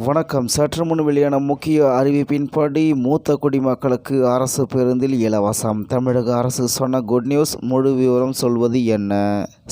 வணக்கம். சற்று முன் வெளியான முக்கிய அறிவிப்பின்படி மூத்த குடிமக்களுக்கு அரசு பேருந்தில் இலவசம். தமிழக அரசு சொன்ன குட் நியூஸ். முழு விவரம் சொல்வது என்ன?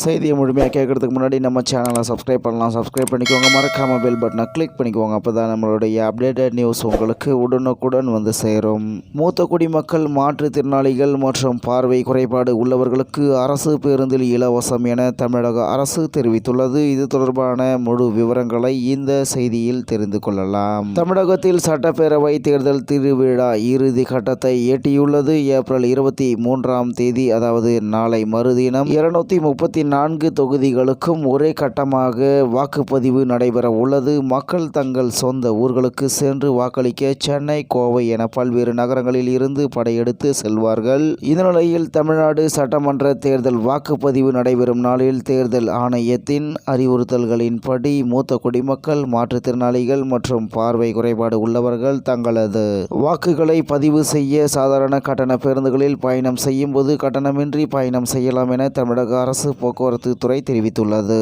செய்தியை முழுமையாக கேட்கறதுக்கு முன்னாடி நம்ம சேனலை சப்ஸ்கிரைப் பண்ணலாம். சப்ஸ்கிரைப் பண்ணிக்கோங்க. மறக்காம பெல் பட்டனை கிளிக் பண்ணிக்கோங்க. அப்போ தான் நம்மளுடைய அப்டேட்டட் நியூஸ் உங்களுக்கு உடனுக்குடன் வந்து சேரும். மூத்த குடிமக்கள், மாற்றுத்திறனாளிகள் மற்றும் பார்வை குறைபாடு உள்ளவர்களுக்கு அரசு பேருந்தில் இலவசம் என தமிழக அரசு தெரிவித்துள்ளது. இது தொடர்பான முழு விவரங்களை இந்த செய்தியில் தெரிந்து கொள்ளலாம். தமிழகத்தில் சட்டப்பேரவை தேர்தல் திருவிழா இறுதி கட்டத்தை எட்டியுள்ளது. ஏப்ரல் 23ஆம் தேதி, அதாவது நாளை மறுதினம் 234 தொகுதிகளுக்கும் ஒரே கட்டமாக வாக்குப்பதிவு நடைபெற உள்ளது. மக்கள் தங்கள் சொந்த ஊர்களுக்கு சென்று வாக்களிக்க சென்னை, கோவை என பல்வேறு நகரங்களில் இருந்து படையெடுத்து செல்வார்கள். இந்த நிலையில் தமிழ்நாடு சட்டமன்ற தேர்தல் வாக்குப்பதிவு நடைபெறும் நாளில் தேர்தல் ஆணையத்தின் அறிவுறுத்தல்களின்படி மூத்த குடிமக்கள், மாற்றுத்திறனாளிகள் மற்றும் பார்வை குறைபாடு உள்ளவர்கள் தங்களது வாக்குகளை பதிவு செய்ய சாதாரண கட்டண பேருந்துகளில் பயணம் செய்யும் போது கட்டணமின்றி பயணம் செய்யலாம் என தமிழக அரசு போக்குவரத்து துறை தெரிவித்துள்ளது.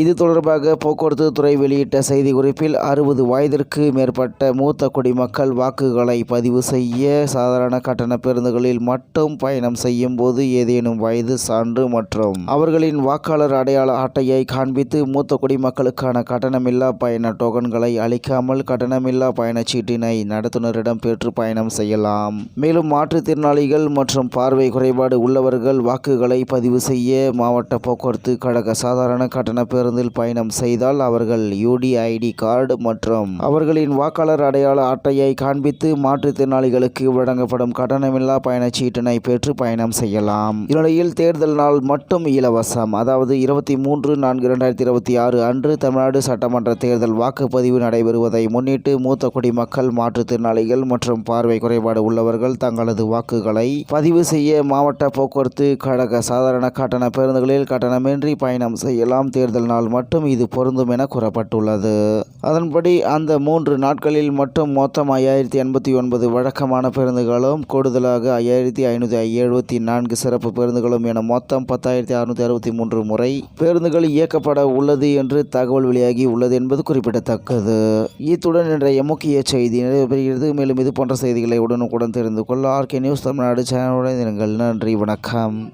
இது தொடர்பாக போக்குவரத்து துறை வெளியிட்ட செய்திக்குறிப்பில் 60 வயதிற்கு மேற்பட்ட மூத்த குடிமக்கள் வாக்குகளை பதிவு செய்ய சாதாரண கட்டண பேருந்துகளில் மட்டும் பயணம் செய்யும் போது ஏதேனும் வயது சான்று மற்றும் அவர்களின் வாக்காளர் அடையாள அட்டையை காண்பித்து மூத்த குடிமக்களுக்கான கட்டணமில்லா பயண டோக்கன்களை அளிக்காமல் கட்டணமில்லா பயணச்சீட்டினை நடத்துனரிடம் பெற்று பயணம் செய்யலாம். மேலும் மாற்றுத்திறனாளிகள் மற்றும் பார்வை குறைபாடு உள்ளவர்கள் வாக்குகளை பதிவு செய்ய மாவட்ட போக்குவரத்து கழக சாதாரண கட்டண பேருந்தில் பயணம் செய்தால் அவர்கள் UDID கார்டு மற்றும் அவர்களின் வாக்காளர் அடையாள அட்டையை காண்பித்து மாற்றுத்திறனாளிகளுக்கு வழங்கப்படும் கட்டணமில்லா பயணச்சீட்டினை பெற்று பயணம் செய்யலாம். இந்நிலையில் தேர்தல் நாள் மட்டும் இலவசம். அதாவது 23/4/2026 அன்று தமிழ்நாடு சட்டமன்ற தேர்தல் வாக்குப்பதிவு நடைபெறுவதை முன்னிட்டு மூத்த குடிமக்கள், மாற்றுத்திறனாளிகள் மற்றும் பார்வை குறைபாடு உள்ளவர்கள் தங்களது வாக்குகளை பதிவு செய்ய மாவட்ட போக்குவரத்து கழக சாதாரண கட்டண பேருந்துகளில் கட்டணமின்றி பயணம் செய்யலாம். தேர்தல் நாள் மட்டும் இது பொருந்தும் என கூறப்பட்டுள்ளது. அதன்படி அந்த 3 நாட்களில் மட்டும் மொத்தம் 5089 வழக்கமான பேருந்துகளும் கூடுதலாக 5574 சிறப்பு பேருந்துகளும் என மொத்தம் 10,663 முறை பேருந்துகள் இயக்கப்பட உள்ளது என்று தகவல் வெளியாகி உள்ளது என்பது குறிப்பிடத்தக்கது. இத்துடன் இன்றைய முக்கிய செய்தி நிறைவு. மேலும் இது போன்ற செய்திகளை உடனுக்குடன் தெரிந்து கொள்ள RK நியூஸ் தமிழ்நாடு சேனலுடன் இருங்கள். நன்றி, வணக்கம்.